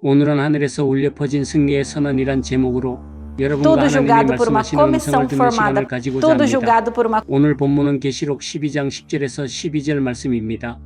오늘은 하늘에서 울려 퍼진 승리의 선언이란 제목으로 여러분과 Tudo 하나님이 julgado por uma 말씀하시는 음성을 comissão 듣는 formada, 시간을 가지고자 tudo 합니다. julgado por uma 오늘 본문은 계시록 12장 10절에서 12절 말씀입니다.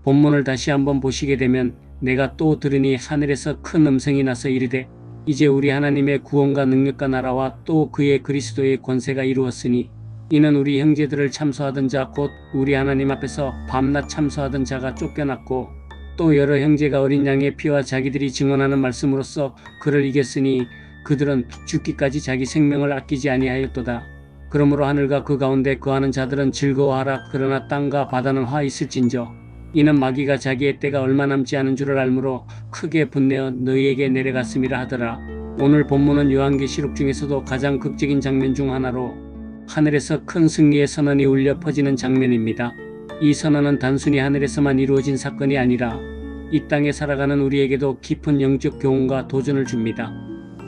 본문을 다시 한번 보시게 되면 내가 또 들으니 하늘에서 큰 음성이 나서 이르되 이제 우리 하나님의 구원과 능력과 나라와 또 그의 그리스도의 권세가 이루었으니 이는 우리 형제들을 참소하던 자 곧 우리 하나님 앞에서 밤낮 참소하던 자가 쫓겨났고 또 여러 형제가 어린 양의 피와 자기들이 증언하는 말씀으로써 그를 이겼으니 그들은 죽기까지 자기 생명을 아끼지 아니하였도다. 그러므로 하늘과 그 가운데 거하는 자들은 즐거워하라. 그러나 땅과 바다는 화 있을진저 이는 마귀가 자기의 때가 얼마 남지 않은 줄을 알므로 크게 분내어 너희에게 내려갔음이라 하더라. 오늘 본문은 요한계시록 중에서도 가장 극적인 장면 중 하나로 하늘에서 큰 승리의 선언이 울려 퍼지는 장면입니다. 이 선언은 단순히 하늘에서만 이루어진 사건이 아니라 이 땅에 살아가는 우리에게도 깊은 영적 교훈과 도전을 줍니다.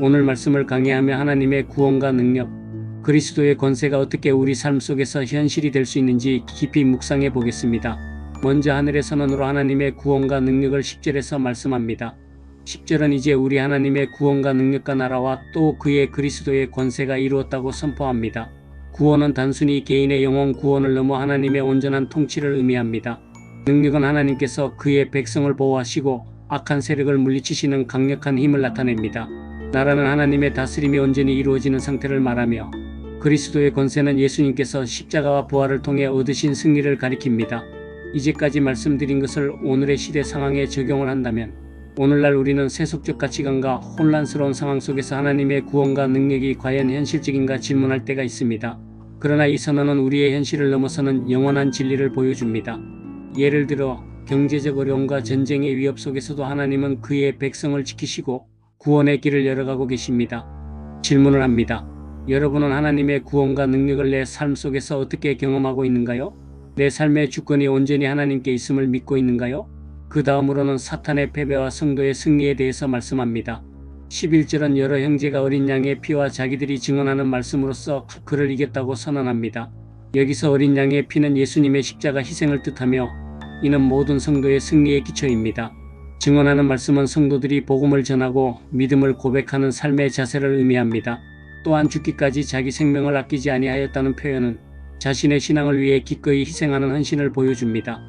오늘 말씀을 강해하며 하나님의 구원과 능력, 그리스도의 권세가 어떻게 우리 삶 속에서 현실이 될 수 있는지 깊이 묵상해 보겠습니다. 먼저 하늘의 선언으로 하나님의 구원과 능력을 10절에서 말씀합니다. 10절은 이제 우리 하나님의 구원과 능력과 나라와 또 그의 그리스도의 권세가 이루었다고 선포합니다. 구원은 단순히 개인의 영혼 구원을 넘어 하나님의 온전한 통치를 의미합니다. 능력은 하나님께서 그의 백성을 보호하시고 악한 세력을 물리치시는 강력한 힘을 나타냅니다. 나라는 하나님의 다스림이 온전히 이루어지는 상태를 말하며 그리스도의 권세는 예수님께서 십자가와 부활을 통해 얻으신 승리를 가리킵니다. 이제까지 말씀드린 것을 오늘의 시대 상황에 적용을 한다면 오늘날 우리는 세속적 가치관과 혼란스러운 상황 속에서 하나님의 구원과 능력이 과연 현실적인가 질문할 때가 있습니다. 그러나 이 선언은 우리의 현실을 넘어서는 영원한 진리를 보여줍니다. 예를 들어 경제적 어려움과 전쟁의 위협 속에서도 하나님은 그의 백성을 지키시고 구원의 길을 열어가고 계십니다. 질문을 합니다. 여러분은 하나님의 구원과 능력을 내 삶 속에서 어떻게 경험하고 있는가요? 내 삶의 주권이 온전히 하나님께 있음을 믿고 있는가요? 그 다음으로는 사탄의 패배와 성도의 승리에 대해서 말씀합니다. 11절은 여러 형제가 어린 양의 피와 자기들이 증언하는 말씀으로써 그를 이겼다고 선언합니다. 여기서 어린 양의 피는 예수님의 십자가 희생을 뜻하며 이는 모든 성도의 승리의 기초입니다. 증언하는 말씀은 성도들이 복음을 전하고 믿음을 고백하는 삶의 자세를 의미합니다. 또한 죽기까지 자기 생명을 아끼지 아니하였다는 표현은 자신의 신앙을 위해 기꺼이 희생하는 헌신을 보여줍니다.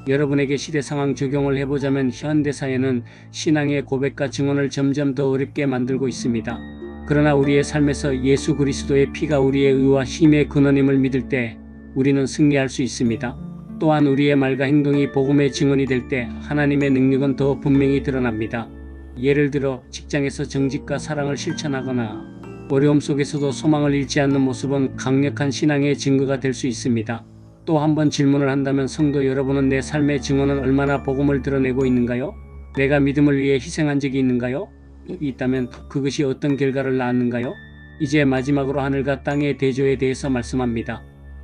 여러분에게 시대 상황 적용을 해보자면 현대사회는 신앙의 고백과 증언을 점점 더 어렵게 만들고 있습니다. 그러나 우리의 삶에서 예수 그리스도의 피가 우리의 의와 힘의 근원임을 믿을 때 우리는 승리할 수 있습니다. 또한 우리의 말과 행동이 복음의 증언이 될 때 하나님의 능력은 더 분명히 드러납니다. 예를 들어 직장에서 정직과 사랑을 실천하거나 어려움 속에서도 소망을 잃지 않는 모습은 강력한 신앙의 증거가 될 수 있습니다. 또 한 번 질문을 한다면 성도 여러분은 내 삶의 증언은 얼마나 복음을 드러내고 있는가요? 내가 믿음을 위해 희생한 적이 있는가요? 있다면 그것이 어떤 결과를 낳았는가요? 이제 마지막으로 하늘과 땅의 대조에 대해서 말씀합니다.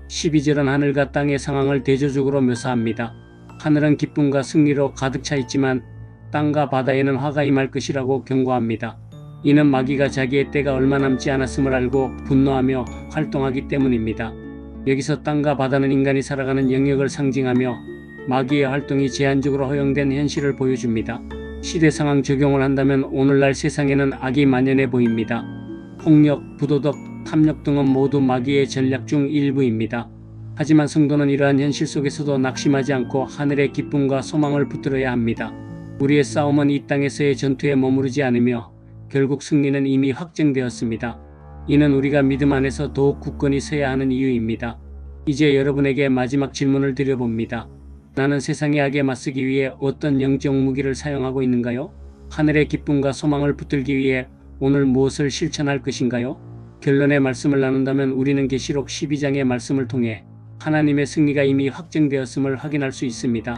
12절은 하늘과 땅의 상황을 대조적으로 묘사합니다. 하늘은 기쁨과 승리로 가득 차 있지만 땅과 바다에는 화가 임할 것이라고 경고합니다. 이는 마귀가 자기의 때가 얼마 남지 않았음을 알고 분노하며 활동하기 때문입니다. 여기서 땅과 바다는 인간이 살아가는 영역을 상징하며 마귀의 활동이 제한적으로 허용된 현실을 보여줍니다. 시대 상황 적용을 한다면 오늘날 세상에는 악이 만연해 보입니다. 폭력, 부도덕, 탐욕 등은 모두 마귀의 전략 중 일부입니다. 하지만 성도는 이러한 현실 속에서도 낙심하지 않고 하늘의 기쁨과 소망을 붙들어야 합니다. 우리의 싸움은 이 땅에서의 전투에 머무르지 않으며 결국 승리는 이미 확정되었습니다. 이는 우리가 믿음 안에서 더욱 굳건히 서야 하는 이유입니다. 이제 여러분에게 마지막 질문을 드려봅니다. 나는 세상의 악에 맞서기 위해 어떤 영적 무기를 사용하고 있는가요? 하늘의 기쁨과 소망을 붙들기 위해 오늘 무엇을 실천할 것인가요? 결론의 말씀을 나눈다면 우리는 계시록 12장의 말씀을 통해 하나님의 승리가 이미 확정되었음을 확인할 수 있습니다.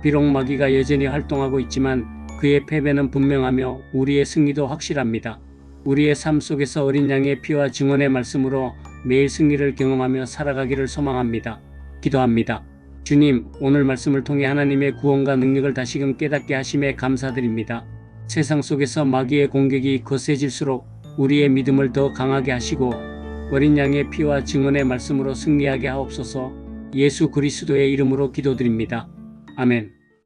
비록 마귀가 여전히 활동하고 있지만 그의 패배는 분명하며 우리의 승리도 확실합니다. 우리의 삶 속에서 어린 양의 피와 증언의 말씀으로 매일 승리를 경험하며 살아가기를 소망합니다. 기도합니다. 주님, 오늘 말씀을 통해 하나님의 구원과 능력을 다시금 깨닫게 하심에 감사드립니다. 세상 속에서 마귀의 공격이 거세질수록 우리의 믿음을 더 강하게 하시고 어린 양의 피와 증언의 말씀으로 승리하게 하옵소서. 예수 그리스도의 이름으로 기도드립니다. 아멘.